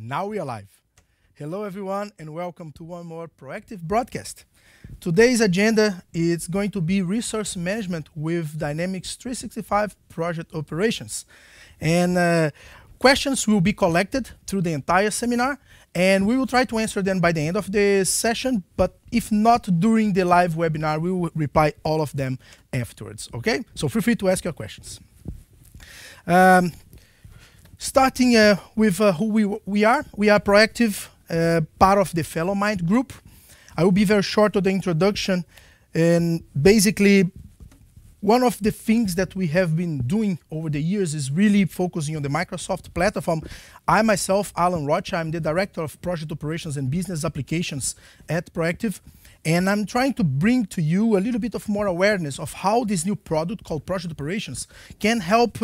Now we are live. Hello everyone and welcome to one more proactive broadcast. Today's agenda is going to be resource management with Dynamics 365 project operations. And questions will be collected through the entire seminar and we will try to answer them by the end of the session, but if not during the live webinar, we will reply all of them afterwards, okay? So feel free to ask your questions. Starting with who we are proactive, part of the Fellowmind group. I will be very short on the introduction, and basically one of the things that we have been doing over the years is really focusing on the Microsoft platform. I myself, Alan Rocha, I'm the Director of Project Operations and Business Applications at Proactive, and I'm trying to bring to you a little bit of more awareness of how this new product called Project Operations can help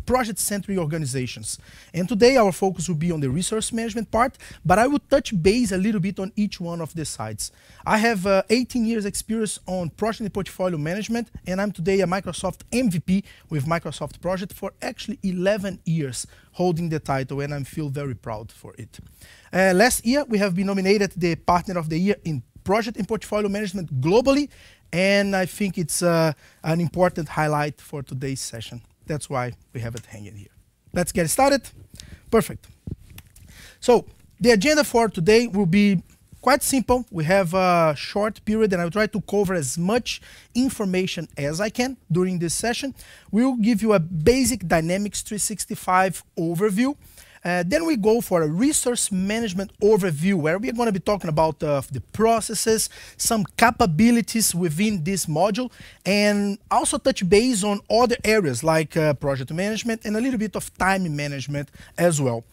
project-centric organizations. And today our focus will be on the resource management part, but I will touch base a little bit on each one of the sides. I have 18 years experience on project and portfolio management, and I'm today a Microsoft MVP with Microsoft Project for actually 11 years holding the title, and I feel very proud for it. Last year we have been nominated the Partner of the Year in Project and Portfolio Management globally, and I think it's an important highlight for today's session. That's why we have it hanging here. Let's get started. Perfect. So the agenda for today will be quite simple. We have a short period and I'll try to cover as much information as I can during this session. We'll give you a basic Dynamics 365 overview. Then we go for a resource management overview where we are going to be talking about the processes, some capabilities within this module, and also touch base on other areas like project management and a little bit of time management as well.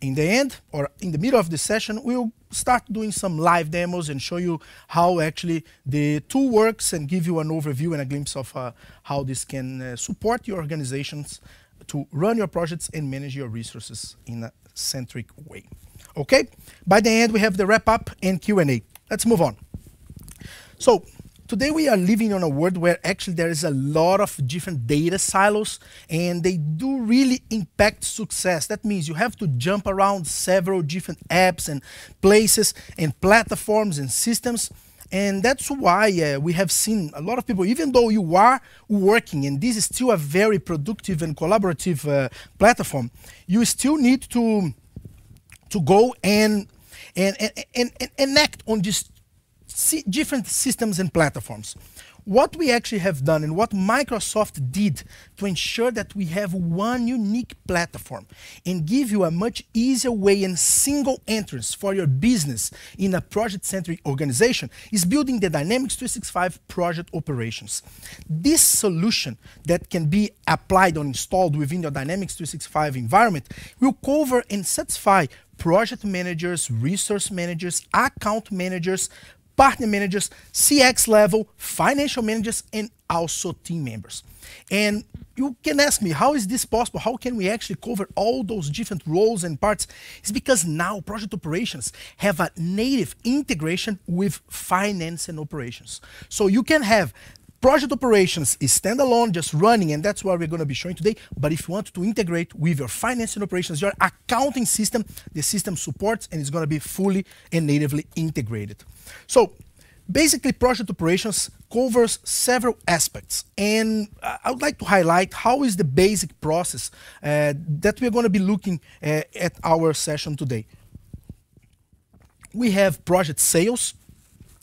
In the end, or in the middle of the session, we'll start doing some live demos and show you how actually the tool works and give you an overview and a glimpse of how this can support your organizations to run your projects and manage your resources in a centric way. Okay? By the end, we have the wrap-up and Q&A. Let's move on. So, today we are living in a world where actually there is a lot of different data silos and they do really impact success. That means you have to jump around several different apps and places and platforms and systems. And that's why we have seen a lot of people, even though you are working, and this is still a very productive and collaborative platform, you still need to go and act on these different systems and platforms. What we actually have done and what Microsoft did to ensure that we have one unique platform and give you a much easier way and single entrance for your business in a project-centric organization is building the Dynamics 365 project operations. This solution that can be applied or installed within your Dynamics 365 environment will cover and satisfy project managers, resource managers, account managers, partner managers, CX level, financial managers, and also team members. And you can ask me, how is this possible? How can we actually cover all those different roles and parts? It's because now project operations have a native integration with finance and operations. So you can have project operations is standalone, just running, and that's what we're going to be showing today. But if you want to integrate with your finance and operations, your accounting system, the system supports, and it's going to be fully and natively integrated. So basically, project operations covers several aspects, and I would like to highlight how is the basic process that we're going to be looking at our session today. We have project sales.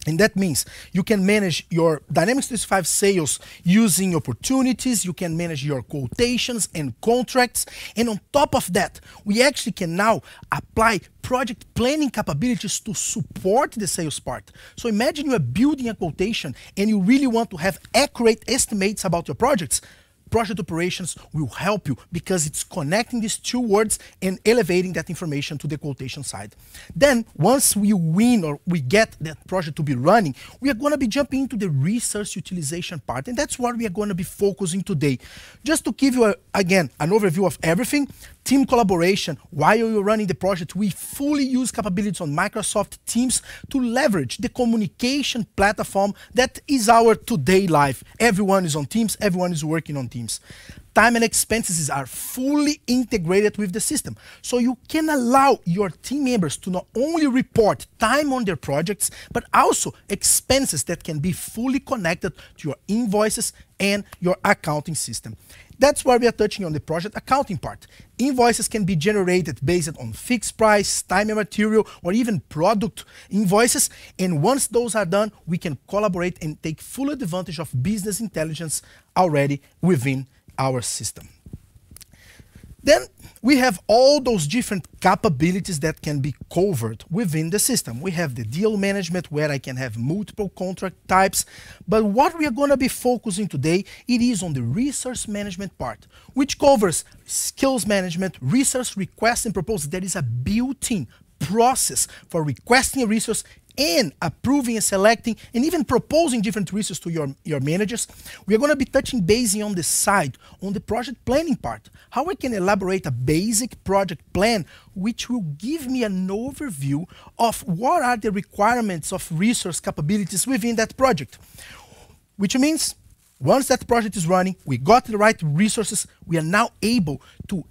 And that means you can manage your Dynamics 365 sales using opportunities, you can manage your quotations and contracts, and on top of that, we actually can now apply project planning capabilities to support the sales part. So imagine you are building a quotation and you really want to have accurate estimates about your projects. Project operations will help you because it's connecting these two words and elevating that information to the quotation side. Then, once we win or we get that project to be running, we are going to be jumping into the resource utilization part, and that's what we are going to be focusing today. Just to give you, again, an overview of everything, team collaboration, while you're running the project, we fully use capabilities on Microsoft Teams to leverage the communication platform that is our today life. Everyone is on Teams, everyone is working on Teams. time and expenses are fully integrated with the system. So you can allow your team members to not only report time on their projects, but also expenses that can be fully connected to your invoices and your accounting system. That's why we are touching on the project accounting part. Invoices can be generated based on fixed price, time and material, or even product invoices. And once those are done, we can collaborate and take full advantage of business intelligence already within our system. Then we have all those different capabilities that can be covered within the system. We have the deal management, where I can have multiple contract types. But what we are going to be focusing today, it is on the resource management part, which covers skills management, resource requests and proposals. There is a built-in process for requesting a resource and approving and selecting and even proposing different resources to your managers. We are going to be touching basing on the side, on the project planning part, how I can elaborate a basic project plan which will give me an overview of what are the requirements of resource capabilities within that project. Which means once that project is running, we got the right resources, we are now able to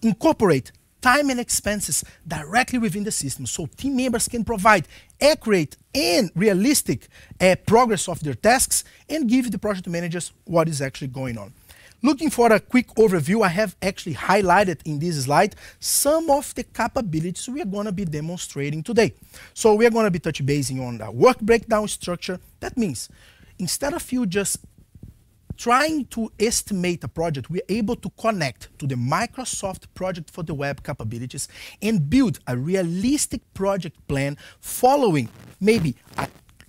incorporate time and expenses directly within the system, so team members can provide accurate and realistic progress of their tasks and give the project managers what is actually going on. Looking for a quick overview, I have actually highlighted in this slide some of the capabilities we are going to be demonstrating today. So we are going to be touch basing on the work breakdown structure. That means instead of you just trying to estimate a project, we are able to connect to the Microsoft Project for the Web capabilities and build a realistic project plan following maybe a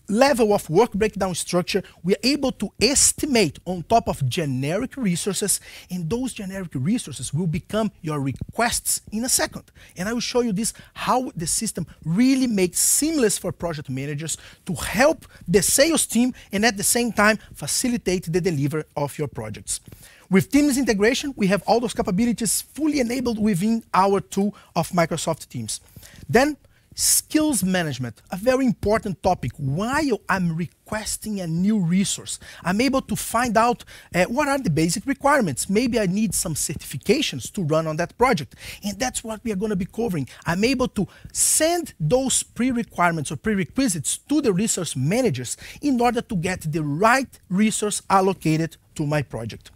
level of work breakdown structure. We are able to estimate on top of generic resources, and those generic resources will become your requests in a second. And I will show you this, how the system really makes seamless for project managers to help the sales team and at the same time facilitate the delivery of your projects. With Teams integration, we have all those capabilities fully enabled within our tool of Microsoft Teams. Then skills management, a very important topic. While I'm requesting a new resource, I'm able to find out what are the basic requirements. Maybe I need some certifications to run on that project, and that's what we are going to be covering. I'm able to send those pre-requirements or prerequisites to the resource managers in order to get the right resource allocated to my project.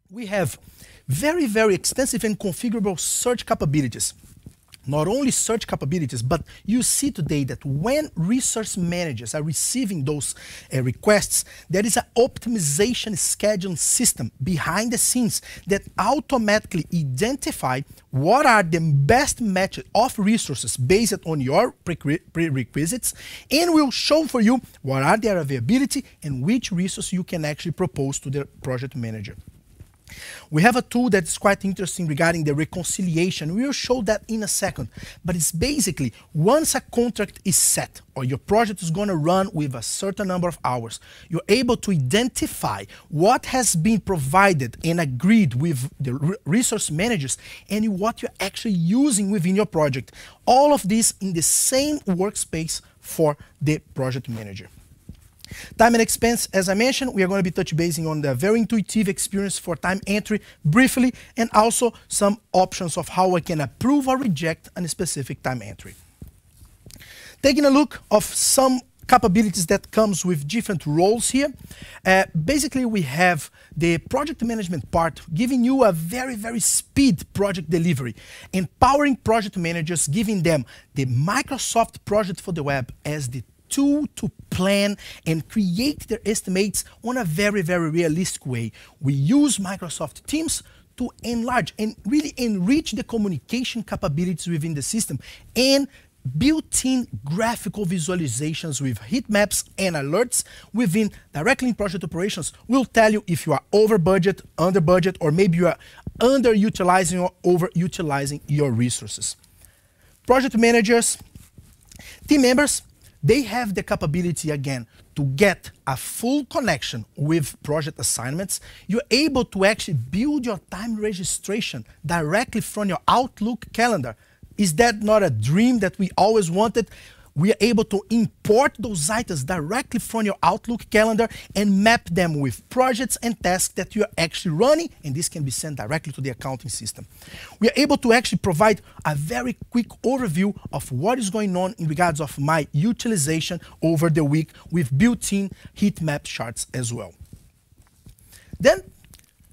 We have very, very extensive and configurable search capabilities. Not only search capabilities, but you see today that when resource managers are receiving those requests, there is an optimization scheduling system behind the scenes that automatically identify what are the best matches of resources based on your prerequisites, and will show for you what are their availability and which resource you can actually propose to the project manager. We have a tool that's quite interesting regarding the reconciliation. We will show that in a second. But it's basically, once a contract is set or your project is going to run with a certain number of hours, you're able to identify what has been provided and agreed with the resource managers and what you're actually using within your project. All of this in the same workspace for the project manager. Time and expense, as I mentioned, we are going to be touch basing on the very intuitive experience for time entry briefly, and also some options of how I can approve or reject a specific time entry. Taking a look of some capabilities that comes with different roles here. Basically, we have the project management part giving you a very, very speed project delivery, empowering project managers, giving them the Microsoft Project for the Web as the tool to plan and create their estimates on a very, very realistic way. We use Microsoft Teams to enlarge and really enrich the communication capabilities within the system, and built-in graphical visualizations with heat maps and alerts within directly in project operations will tell you if you are over budget, under budget, or maybe you are underutilizing or overutilizing your resources. Project managers, team members, they have the capability, again, to get a full connection with project assignments. You're able to actually build your time registration directly from your Outlook calendar. Is that not a dream that we always wanted? we are able to import those items directly from your Outlook calendar and map them with projects and tasks that you are actually running, and this can be sent directly to the accounting system. We are able to actually provide a very quick overview of what is going on in regards of my utilization over the week with built-in heat map charts as well. Then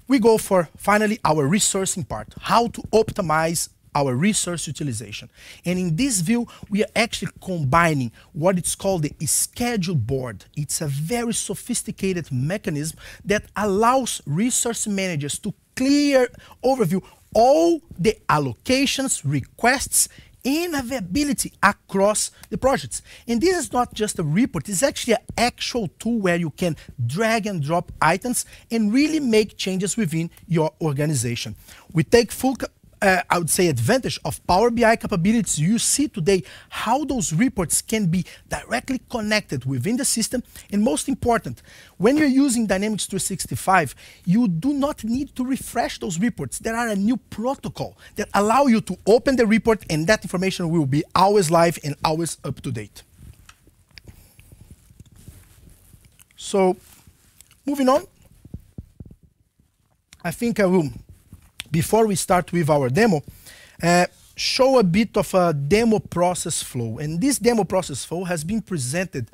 we go for finally our resourcing part, how to optimize our resource utilization. And in this view, we are actually combining what it's called the schedule board. It's a very sophisticated mechanism that allows resource managers to clear overview all the allocations, requests, and availability across the projects. And this is not just a report, it's actually an actual tool where you can drag and drop items and really make changes within your organization. We take full I would say advantage of Power BI capabilities. You see today how those reports can be directly connected within the system, and most important, when you're using Dynamics 365, you do not need to refresh those reports. There are a new protocol that allow you to open the report, and that information will be always live and always up to date. So, moving on, I think I will, before we start with our demo, show a bit of a demo process flow. And this demo process flow has been presented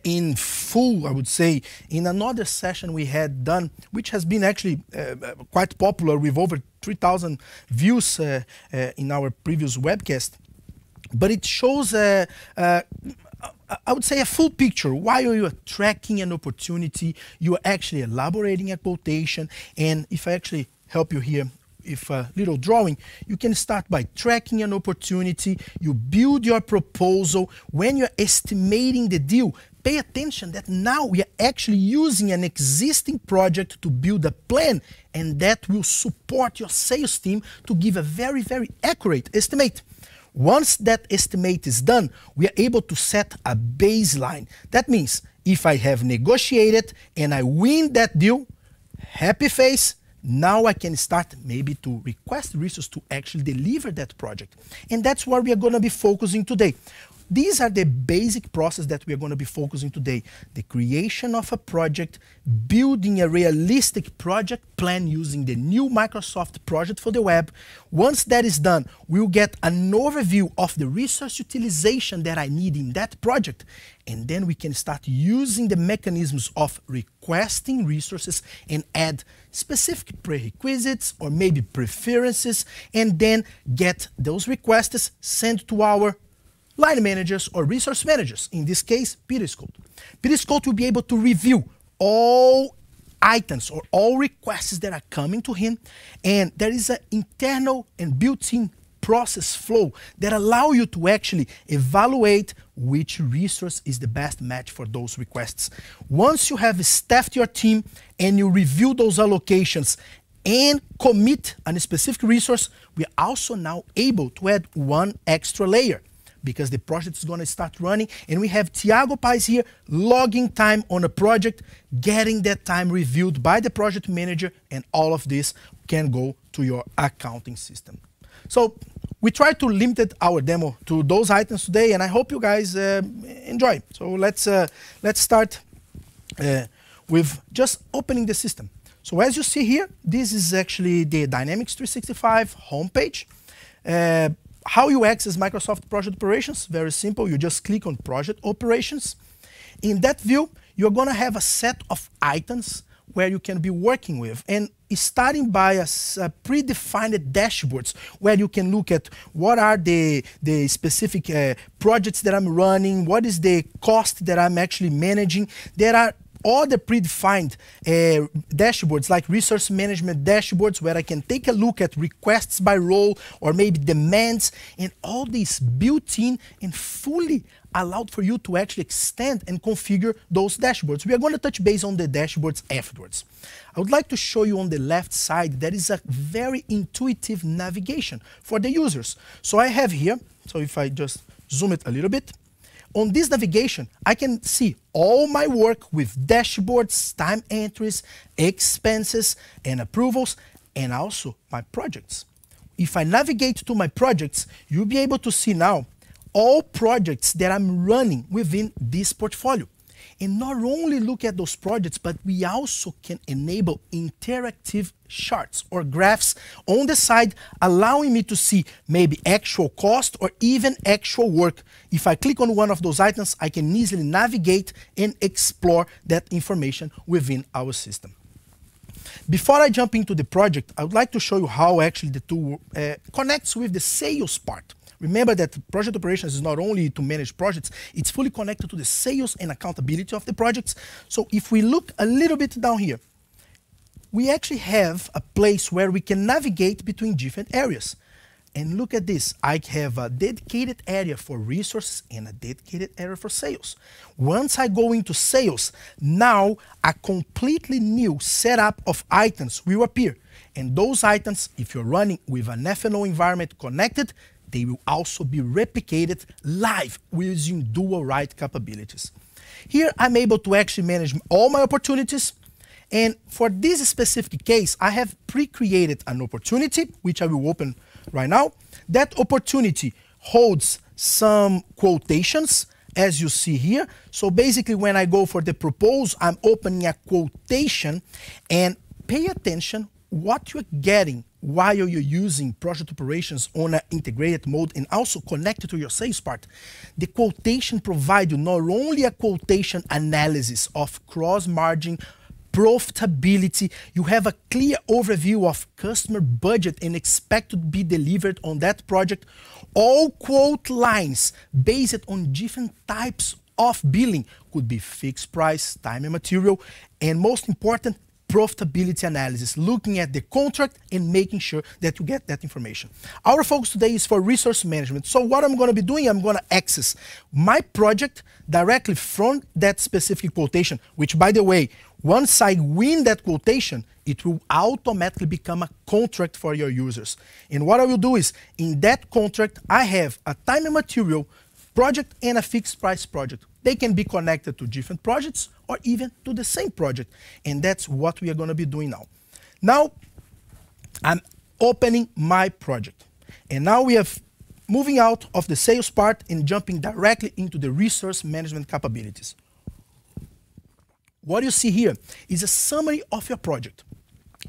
in full, I would say, in another session we had done, which has been actually quite popular with over 3,000 views in our previous webcast. But it shows I would say a full picture. While you are tracking an opportunity, you are actually elaborating a quotation. And if I actually help you here, if a little drawing, you can start by tracking an opportunity, you build your proposal. When you're estimating the deal, pay attention that now we are actually using an existing project to build a plan, and that will support your sales team to give a very, very accurate estimate. Once that estimate is done, we are able to set a baseline. That means if I have negotiated and I win that deal, happy face, now I can start maybe to request resources to actually deliver that project. And that's where we are going to be focusing today. These are the basic process that we are going to be focusing today. The creation of a project, building a realistic project plan using the new Microsoft project for the web. Once that is done, we'll get an overview of the resource utilization that I need in that project. And then we can start using the mechanisms of requesting resources and add specific prerequisites or maybe preferences, and then get those requests sent to our line managers or resource managers, in this case, Peter Scott. Peter Scott will be able to review all items or all requests that are coming to him, and there is an internal and built-in process flow that allow you to actually evaluate which resource is the best match for those requests. Once you have staffed your team and you review those allocations and commit on a specific resource, we are also now able to add one extra layer, because the project is going to start running, and we have Thiago Pais here logging time on a project, getting that time reviewed by the project manager, and all of this can go to your accounting system. So we tried to limit our demo to those items today, and I hope you guys enjoy. So let's start with just opening the system. So as you see here, this is actually the Dynamics 365 homepage. How you access Microsoft Project Operations? Very simple. You just click on Project Operations. In that view, you're going to have a set of items where you can be working with. And starting by a predefined dashboards where you can look at what are the specific projects that I'm running, what is the cost that I'm actually managing. There are other predefined dashboards like resource management dashboards where I can take a look at requests by role or maybe demands, and all these built-in and fully allowed for you to actually extend and configure those dashboards. We are going to touch base on the dashboards afterwards. I would like to show you on the left side there is a very intuitive navigation for the users. So I have here, so if I just zoom it a little bit, on this navigation, I can see all my work with dashboards, time entries, expenses, and approvals, and also my projects. If I navigate to my projects, you'll be able to see now all projects that I'm running within this portfolio. And not only look at those projects, but we also can enable interactive charts or graphs on the side, allowing me to see maybe actual cost or even actual work. If I click on one of those items, I can easily navigate and explore that information within our system. Before I jump into the project, I would like to show you how actually the tool connects with the sales part. Remember that project operations is not only to manage projects, it's fully connected to the sales and accountability of the projects. So if we look a little bit down here, we actually have a place where we can navigate between different areas. And look at this, I have a dedicated area for resources and a dedicated area for sales. Once I go into sales, now a completely new setup of items will appear. And those items, if you're running with an F&O environment connected, they will also be replicated live using dual write capabilities. Here I'm able to actually manage all my opportunities. And for this specific case, I have pre-created an opportunity, which I will open right now. That opportunity holds some quotations, as you see here. So basically, when I go for the propose, I'm opening a quotation, and pay attention what you're getting while you're using project operations on an integrated mode and also connected to your sales part. The quotation provides you not only a quotation analysis of cross-margin profitability, you have a clear overview of customer budget and expect to be delivered on that project. All quote lines based on different types of billing could be fixed price, time and material, and most important, profitability analysis, looking at the contract and making sure that you get that information. Our focus today is for resource management. So what I'm going to be doing, I'm going to access my project directly from that specific quotation, which, by the way, once I win that quotation, it will automatically become a contract for your users. And what I will do is, in that contract, I have a time and material project and a fixed price project. They can be connected to different projects or even to the same project. And that's what we are going to be doing now. Now, I'm opening my project. And now we are moving out of the sales part and jumping directly into the resource management capabilities. What you see here is a summary of your project.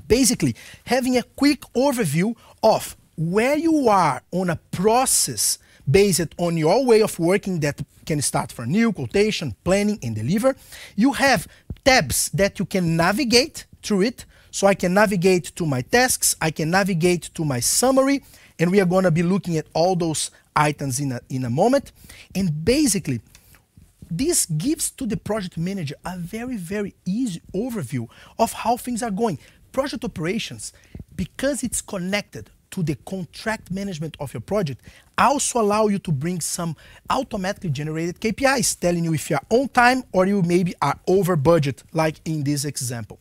Basically, having a quick overview of where you are on a process based on your way of working that can start from new, quotation, planning, and deliver. You have tabs that you can navigate through it. So I can navigate to my tasks, I can navigate to my summary, and we are going to be looking at all those items in a moment. And basically, this gives to the project manager a very, very easy overview of how things are going. Project operations, because it's connected to the contract management of your project, also allow you to bring some automatically generated KPIs telling you if you're on time or you maybe are over budget, like in this example.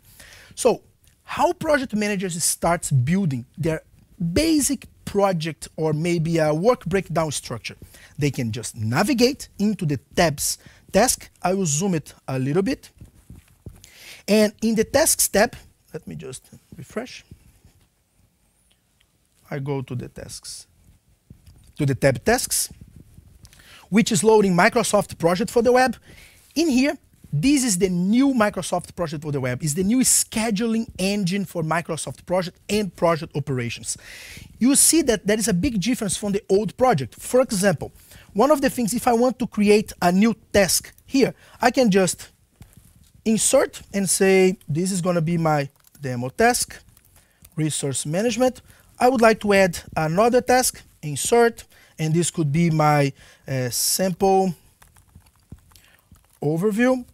So how project managers start building their basic project or maybe a work breakdown structure? They can just navigate into the tabs task. I will zoom it a little bit. And in the tasks tab, let me just refresh. I go to the tasks, to the tab tasks, which is loading Microsoft project for the web. In here, this is the new Microsoft project for the web. It's the new scheduling engine for Microsoft project and project operations. You see that there is a big difference from the old project. For example, one of the things, if I want to create a new task here, I can just insert and say, this is going to be my demo task, resource management. I would like to add another task, insert, and this could be my sample overview.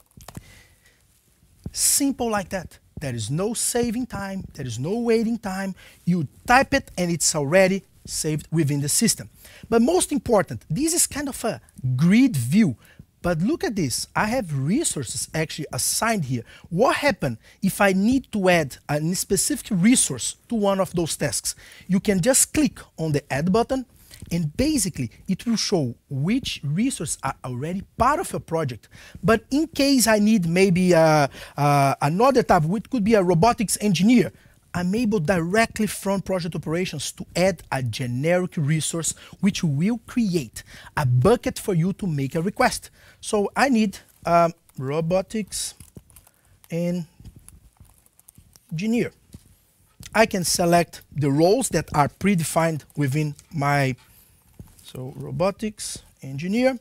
Simple like that. There is no saving time, there is no waiting time. You type it and it's already saved within the system. But most important, this is kind of a grid view. But look at this, I have resources actually assigned here. What happens if I need to add a specific resource to one of those tasks? You can just click on the add button and basically it will show which resources are already part of your project. But in case I need maybe another tab, which could be a robotics engineer, I'm able directly from project operations to add a generic resource which will create a bucket for you to make a request. So I need robotics engineer. I can select the roles that are predefined within my, so robotics engineer,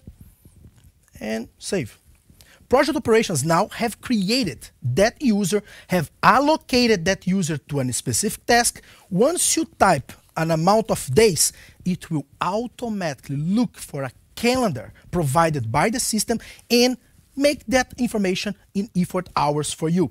and save. Project operations now have created that user, have allocated that user to a specific task. Once you type an amount of days, it will automatically look for a calendar provided by the system and make that information in effort hours for you.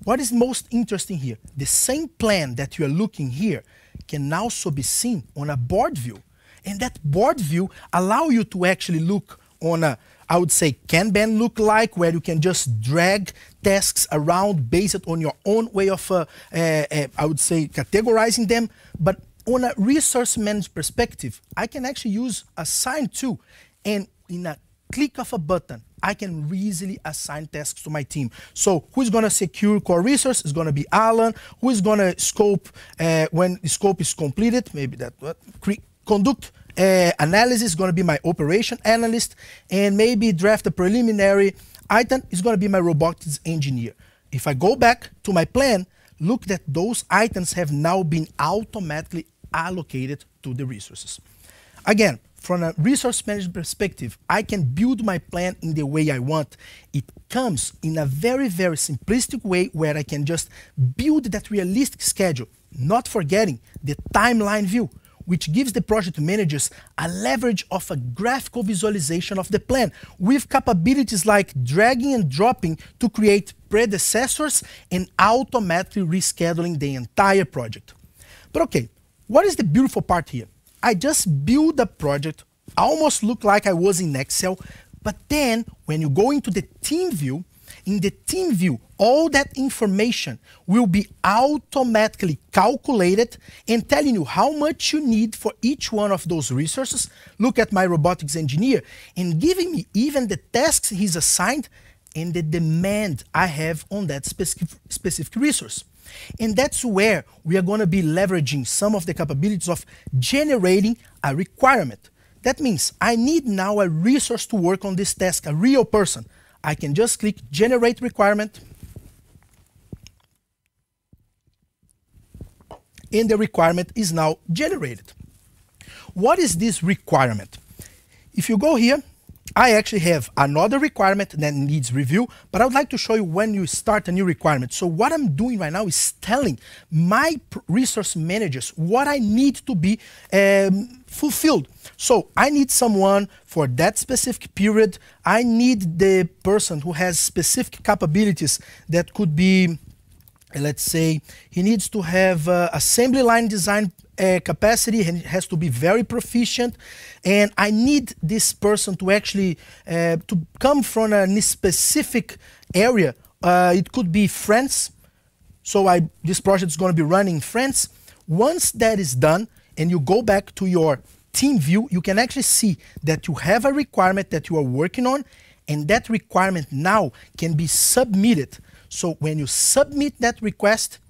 What is most interesting here? The same plan that you are looking here can also be seen on a board view. And that board view allows you to actually look on a, I would say, Kanban look-like, where you can just drag tasks around based on your own way of, I would say, categorizing them. But on a resource management perspective, I can actually use assign to, and in a click of a button, I can easily assign tasks to my team. So who's going to secure core resource is going to be Alan. Who is going to scope when the scope is completed? Maybe that conduct analysis is going to be my operation analyst, and maybe draft a preliminary item is going to be my robotics engineer. If I go back to my plan, look that those items have now been automatically allocated to the resources. Again, from a resource management perspective, I can build my plan in the way I want. It comes in a very, very simplistic way where I can just build that realistic schedule, not forgetting the timeline view, which gives the project managers a leverage of a graphical visualization of the plan with capabilities like dragging and dropping to create predecessors and automatically rescheduling the entire project. But okay, what is the beautiful part here? I just built a project, almost looked like I was in Excel, but then when you go into the team view, in the team view, all that information will be automatically calculated and telling you how much you need for each one of those resources. Look at my robotics engineer and giving me even the tasks he's assigned and the demand I have on that specific resource. And that's where we are going to be leveraging some of the capabilities of generating a requirement. That means I need now a resource to work on this task, a real person. I can just click Generate Requirement, and the requirement is now generated. What is this requirement? If you go here, I actually have another requirement that needs review, but I would like to show you when you start a new requirement. So what I'm doing right now is telling my resource managers what I need to be fulfilled. So I need someone for that specific period. I need the person who has specific capabilities that could be, let's say, he needs to have assembly line design capacity, and it has to be very proficient, and I need this person to actually to come from a specific area. It could be France, so this project is going to be running in France. Once that is done and you go back to your team view, you can actually see that you have a requirement that you are working on, and that requirement now can be submitted. So when you submit that request,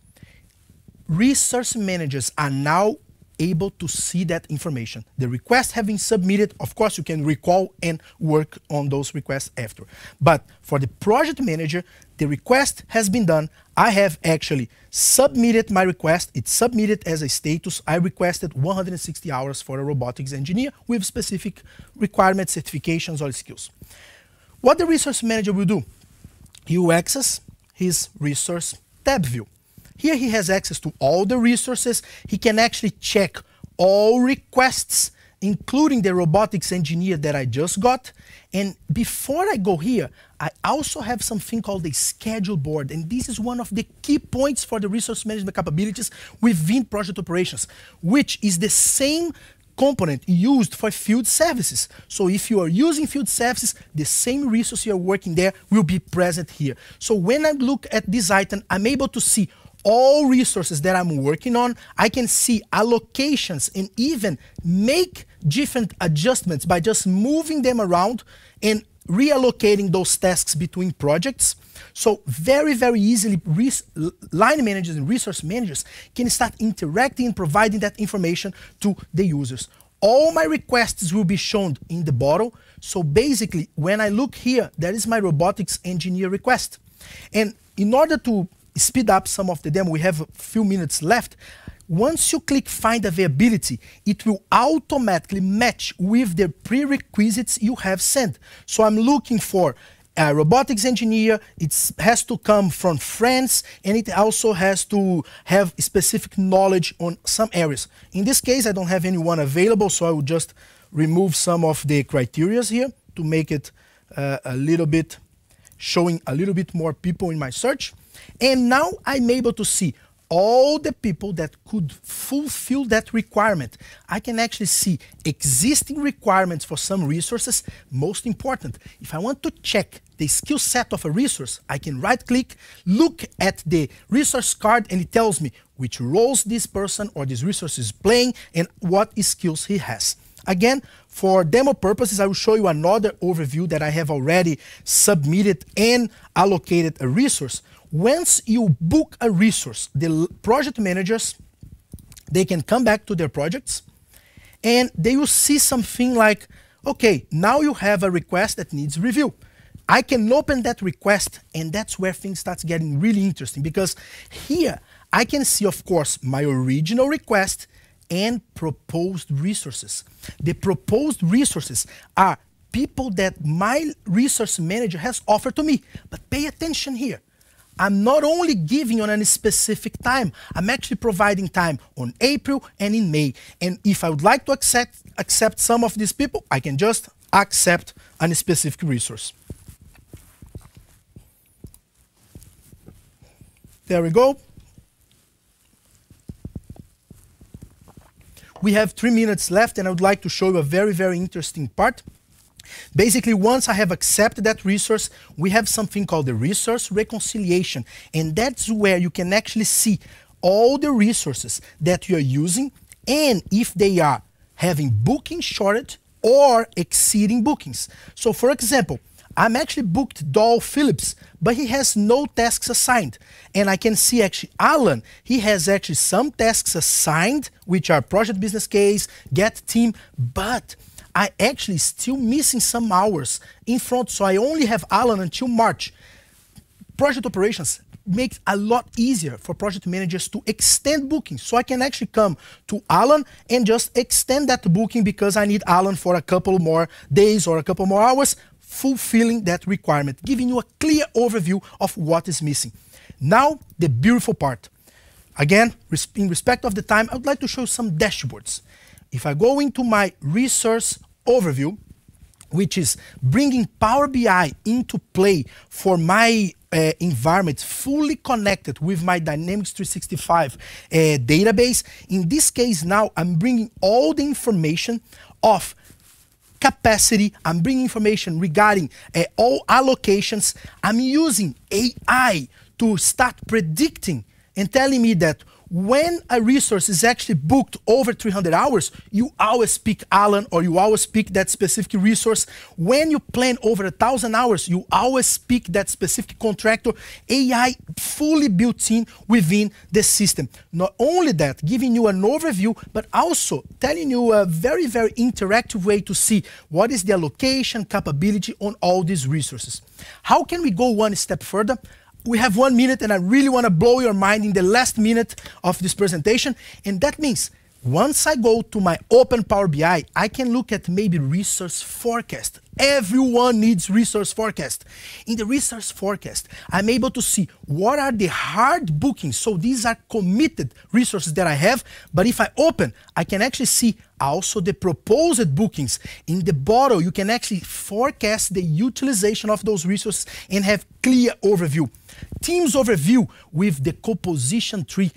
resource managers are now able to see that information. The request having submitted, of course, you can recall and work on those requests after. But for the project manager, the request has been done. I have actually submitted my request. It's submitted as a status. I requested 160 hours for a robotics engineer with specific requirements, certifications, or skills. What the resource manager will do? He will access his resource tab view. Here he has access to all the resources. He can actually check all requests, including the robotics engineer that I just got. And before I go here, I also have something called the schedule board. And this is one of the key points for the resource management capabilities within project operations, which is the same component used for field services. So if you are using field services, the same resource you are working there will be present here. So when I look at this item, I'm able to see all resources that I'm working on. I can see allocations and even make different adjustments by just moving them around and reallocating those tasks between projects. So very, very easily, line managers and resource managers can start interacting and providing that information to the users. All my requests will be shown in the bottom. So basically, when I look here, that is my robotics engineer request. And in order to speed up some of the demo, we have a few minutes left. Once you click Find Availability, it will automatically match with the prerequisites you have sent. So I'm looking for a robotics engineer. It has to come from France, and it also has to have specific knowledge on some areas. In this case, I don't have anyone available, so I will just remove some of the criteria here to make it a little bit, showing a little bit more people in my search. And now I'm able to see all the people that could fulfill that requirement. I can actually see existing requirements for some resources. Most important, if I want to check the skill set of a resource, I can right-click, look at the resource card, and it tells me which roles this person or this resource is playing and what skills he has. Again, for demo purposes, I will show you another overview that I have already submitted and allocated a resource. Once you book a resource, the project managers, they can come back to their projects and they will see something like, okay, now you have a request that needs review. I can open that request, and that's where things start getting really interesting, because here I can see, of course, my original request and proposed resources. The proposed resources are people that my resource manager has offered to me. But pay attention here. I'm not only giving on a specific time, I'm actually providing time on April and in May. And if I would like to accept some of these people, I can just accept a specific resource. There we go. We have 3 minutes left, and I would like to show you a very, very interesting part. Basically, once I have accepted that resource, we have something called the resource reconciliation. And that's where you can actually see all the resources that you're using and if they are having booking shortage or exceeding bookings. So for example, I'm actually booked Doll Phillips, but he has no tasks assigned. And I can see actually Alan, he has actually some tasks assigned, which are project business case, get team, but I actually still missing some hours in front, so I only have Alan until March. Project operations makes a lot easier for project managers to extend bookings. So I can actually come to Alan and just extend that booking because I need Alan for a couple more days or a couple more hours, fulfilling that requirement, giving you a clear overview of what is missing. Now, the beautiful part. Again, in respect of the time, I would like to show some dashboards. If I go into my resource overview, which is bringing Power BI into play for my environment, fully connected with my Dynamics 365 database. In this case now, I'm bringing all the information of capacity, I'm bringing information regarding all allocations. I'm using AI to start predicting and telling me that when a resource is actually booked over 300 hours, you always pick Alan or you always pick that specific resource. When you plan over 1,000 hours, you always pick that specific contractor. AI fully built in within the system. Not only that, giving you an overview, but also telling you a very, very interactive way to see what is the allocation capability on all these resources. How can we go one step further? We have 1 minute, and I really want to blow your mind in the last minute of this presentation. And that means once I go to my open Power BI, I can look at maybe resource forecast. Everyone needs resource forecast. In the resource forecast, I'm able to see what are the hard bookings. So these are committed resources that I have. But if I open, I can actually see also the proposed bookings. In the bottom, you can actually forecast the utilization of those resources and have clear overview. Teams overview with the composition tree,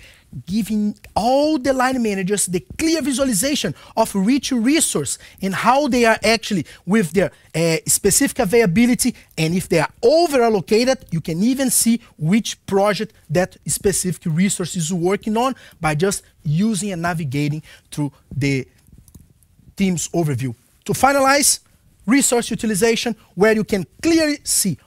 giving all the line managers the clear visualization of which resource and how they are actually with their specific availability, and if they are over allocated, you can even see which project that specific resource is working on by just using and navigating through the Teams overview. To finalize, resource utilization, where you can clearly see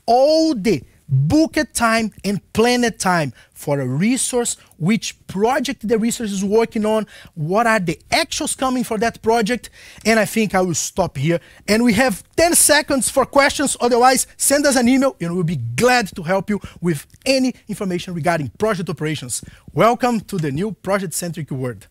all the booked time and planned time for a resource, which project the resource is working on, what are the actuals coming for that project, and I think I will stop here. And we have 10 seconds for questions, otherwise send us an email and we'll be glad to help you with any information regarding project operations. Welcome to the new project-centric world.